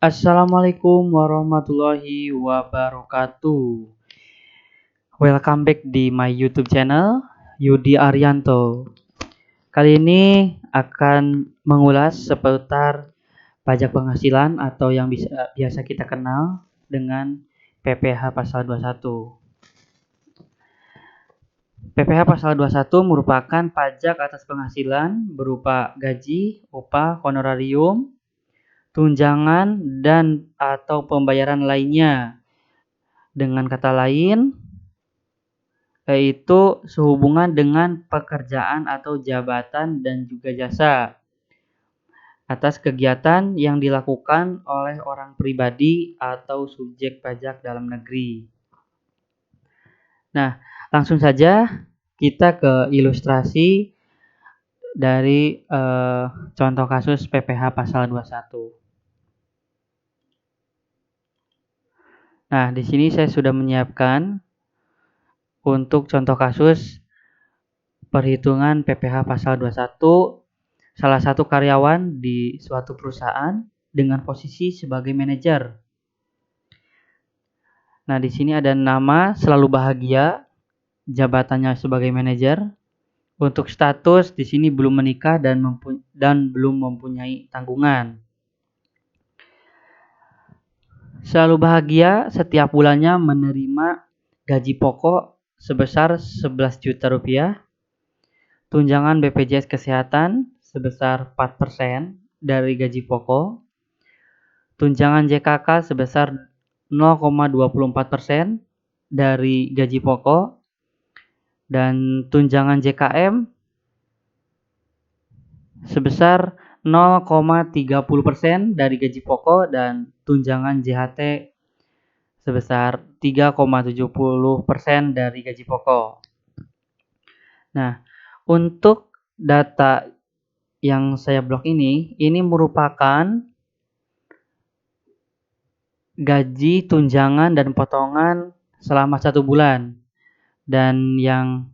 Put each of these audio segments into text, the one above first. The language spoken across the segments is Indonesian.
Assalamualaikum warahmatullahi wabarakatuh. Welcome back di my YouTube channel Yudi Arianto. Kali ini akan mengulas seputar pajak penghasilan atau yang biasa kita kenal dengan PPh pasal 21. PPh pasal 21 merupakan pajak atas penghasilan berupa gaji, upah, honorarium, tunjangan, dan atau pembayaran lainnya. Dengan kata lain, yaitu sehubungan dengan pekerjaan atau jabatan dan juga jasa atas kegiatan yang dilakukan oleh orang pribadi atau subjek pajak dalam negeri. Nah, langsung saja kita ke ilustrasi dari contoh kasus PPh pasal 21. Nah, di sini saya sudah menyiapkan untuk contoh kasus perhitungan PPh pasal 21 salah satu karyawan di suatu perusahaan dengan posisi sebagai manajer. Nah, di sini ada nama selalu bahagia, jabatannya sebagai manajer. Untuk status di sini belum menikah dan belum mempunyai tanggungan. Selalu bahagia setiap bulannya menerima gaji pokok sebesar 11 juta rupiah, tunjangan BPJS Kesehatan sebesar 4% dari gaji pokok, tunjangan JKK sebesar 0,24% dari gaji pokok, dan tunjangan JKM sebesar 0,30% dari gaji pokok, dan tunjangan JHT sebesar 3,70% dari gaji pokok. Nah, untuk data yang saya blok ini merupakan gaji, tunjangan, dan potongan selama 1 bulan. Dan yang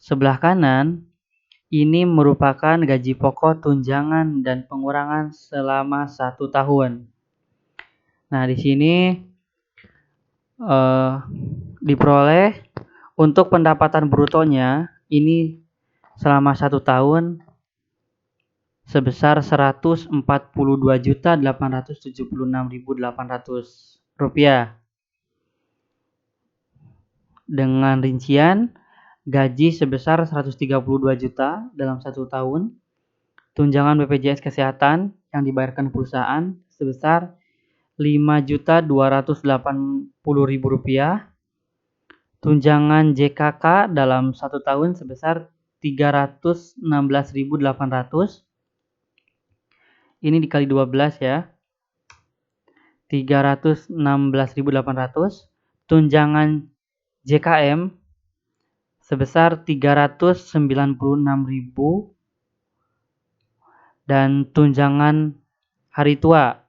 sebelah kanan ini merupakan gaji pokok, tunjangan, dan pengurangan selama 1 tahun. Nah, di sini diperoleh untuk pendapatan brutonya ini selama 1 tahun sebesar Rp142.876.800 dengan rincian gaji sebesar 132 juta dalam 1 tahun, tunjangan BPJS Kesehatan yang dibayarkan perusahaan sebesar Rp5.280.000, tunjangan JKK dalam 1 tahun sebesar Rp316.800. Ini dikali 12 ya. Rp316.800. Tunjangan JKM sebesar Rp396.000 dan tunjangan hari tua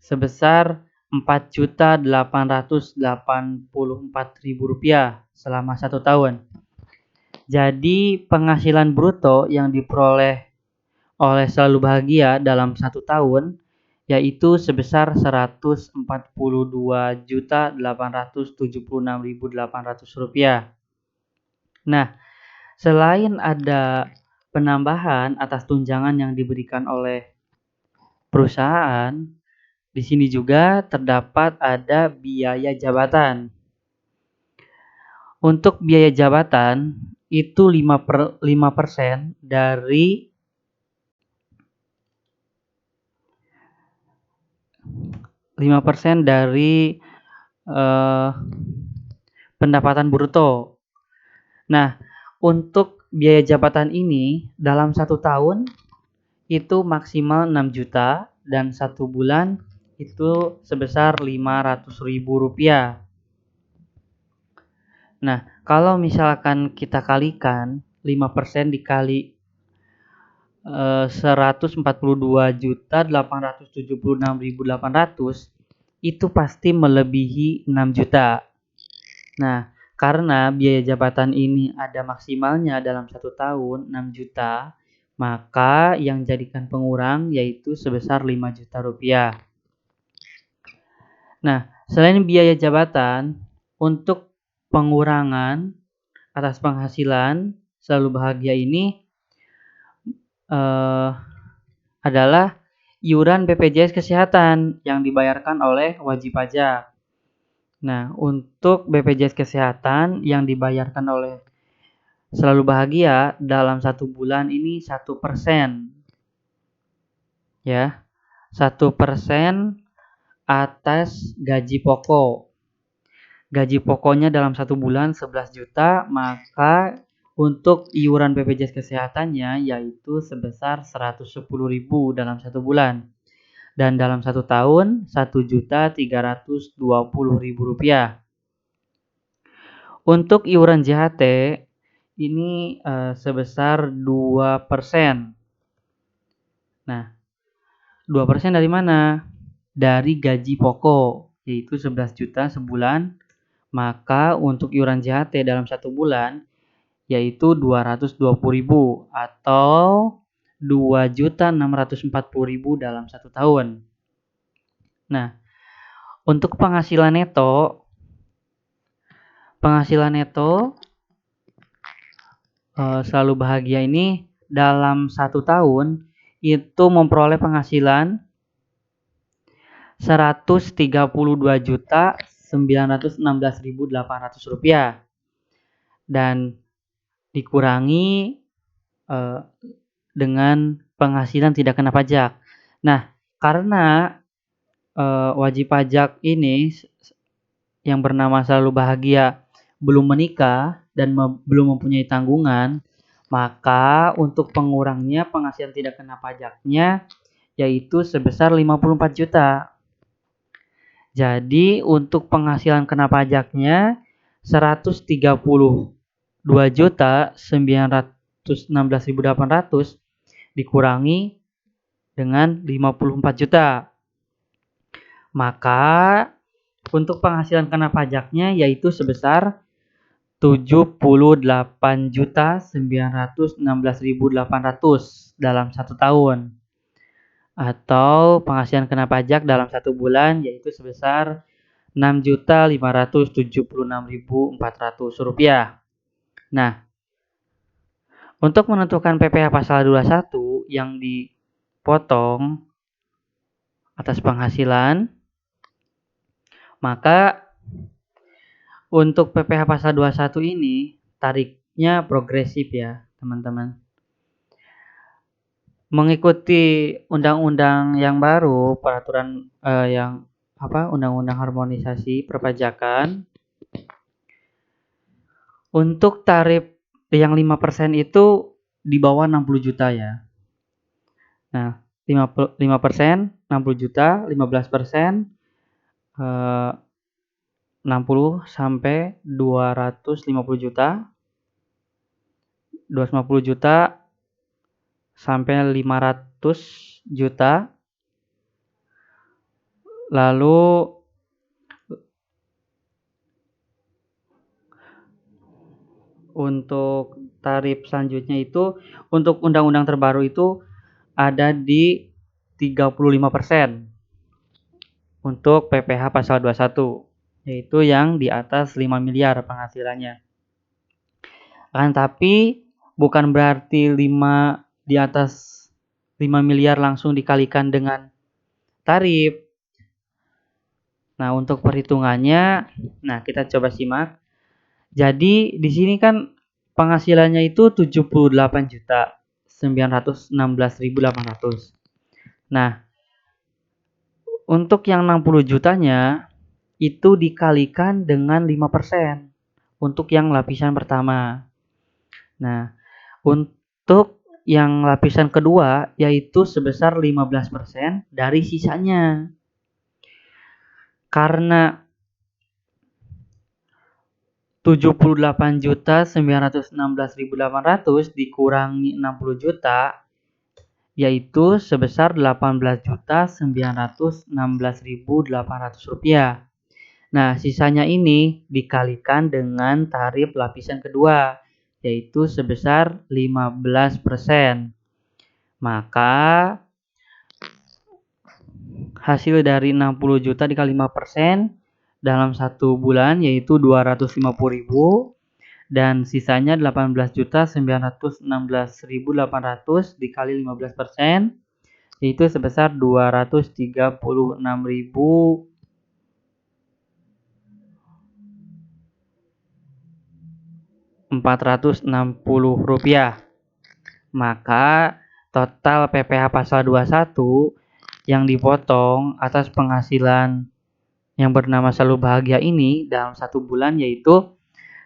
sebesar Rp4.884.000 selama 1 tahun. Jadi penghasilan bruto yang diperoleh oleh Selalu Bahagia dalam 1 tahun yaitu sebesar Rp142.876.800. Nah, selain ada penambahan atas tunjangan yang diberikan oleh perusahaan, di sini juga terdapat ada biaya jabatan. Untuk biaya jabatan itu 5% dari pendapatan bruto. Nah, untuk biaya jabatan ini dalam 1 tahun itu maksimal 6 juta dan 1 bulan itu sebesar Rp500.000. Nah, kalau misalkan kita kalikan 5% dikali 142.876.800 itu pasti melebihi 6 juta. Nah, karena biaya jabatan ini ada maksimalnya dalam 1 tahun 6 juta, maka yang jadikan pengurang yaitu sebesar 5 juta rupiah. Nah, selain biaya jabatan, untuk pengurangan atas penghasilan selalu bahagia ini adalah iuran BPJS Kesehatan yang dibayarkan oleh wajib pajak. Nah, untuk BPJS Kesehatan yang dibayarkan oleh selalu bahagia dalam 1 bulan ini 1%. Ya, 1% atas gaji pokok. Gaji pokoknya dalam 1 bulan 11 juta, maka untuk iuran BPJS Kesehatannya yaitu sebesar 110.000 dalam 1 bulan. Dan dalam 1 tahun 1.320.000 rupiah. Untuk iuran JHT ini sebesar 2%. Nah, 2% dari mana? Dari gaji pokok, yaitu 11 juta sebulan. Maka untuk iuran JHT dalam 1 bulan yaitu 220.000 atau 2.640.000 dalam 1 tahun. Nah, untuk penghasilan neto selalu bahagia ini dalam 1 tahun itu memperoleh penghasilan 132.916.800 rupiah dan dikurangi dengan penghasilan tidak kena pajak. Nah, karena wajib pajak ini yang bernama selalu bahagia belum menikah dan belum mempunyai tanggungan, maka untuk pengurangnya penghasilan tidak kena pajaknya yaitu sebesar 54 juta. Jadi untuk penghasilan kena pajaknya 132.916.800 dikurangi dengan 54 juta. Maka untuk penghasilan kena pajaknya yaitu sebesar 78.916.800 dalam 1 tahun. Atau penghasilan kena pajak dalam 1 bulan yaitu sebesar 6.576.400 rupiah. Nah, untuk menentukan PPh pasal 21 yang dipotong atas penghasilan, maka untuk PPh pasal 21 ini tariknya progresif ya, teman-teman. Mengikuti undang-undang yang baru, peraturan undang-undang harmonisasi perpajakan, untuk tarif yang 5% itu di bawah 60 juta ya. Nah, 5% 60 juta, 15% 60 sampai 250 juta, 250 juta sampai 500 juta. Lalu untuk tarif selanjutnya itu untuk undang-undang terbaru itu ada di 35% untuk PPh pasal 21, yaitu yang di atas 5 miliar penghasilannya. Tapi bukan berarti di atas 5 miliar langsung dikalikan dengan tarif. Nah, untuk perhitungannya, kita coba simak. Jadi di sini kan penghasilannya itu 78.916.800. Nah, untuk yang 60 jutanya itu dikalikan dengan 5% untuk yang lapisan pertama. Nah, untuk yang lapisan kedua yaitu sebesar 15% dari sisanya. Karena 78.916.800 dikurangi 60 juta yaitu sebesar 18.916.800 rupiah. Nah, sisanya ini dikalikan dengan tarif lapisan kedua yaitu sebesar 15%. Maka hasil dari 60 juta dikali 5% dalam 1 bulan yaitu 250.000 dan sisanya 18.916.800 dikali 15% yaitu sebesar 236.460 rupiah. Maka total PPh pasal 21 yang dipotong atas penghasilan yang bernama Selalu Bahagia ini dalam 1 bulan yaitu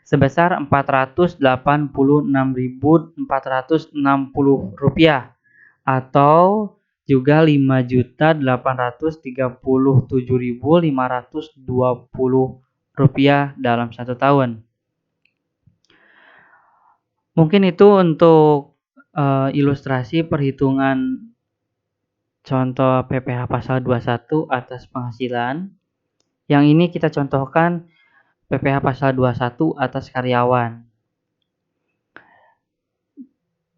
sebesar 486.460 rupiah atau juga 5.837.520 rupiah dalam 1 tahun. Mungkin itu untuk ilustrasi perhitungan contoh PPh pasal 21 atas penghasilan. Yang ini kita contohkan PPh pasal 21 atas karyawan.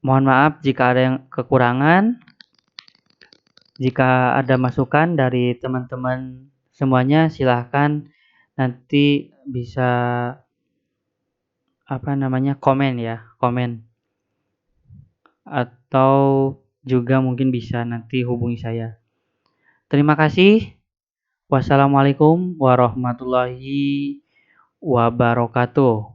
Mohon maaf jika ada yang kekurangan. Jika ada masukan dari teman-teman semuanya, silahkan nanti bisa komen ya, komen. Atau juga mungkin bisa nanti hubungi saya. Terima kasih. Wassalamualaikum warahmatullahi wabarakatuh.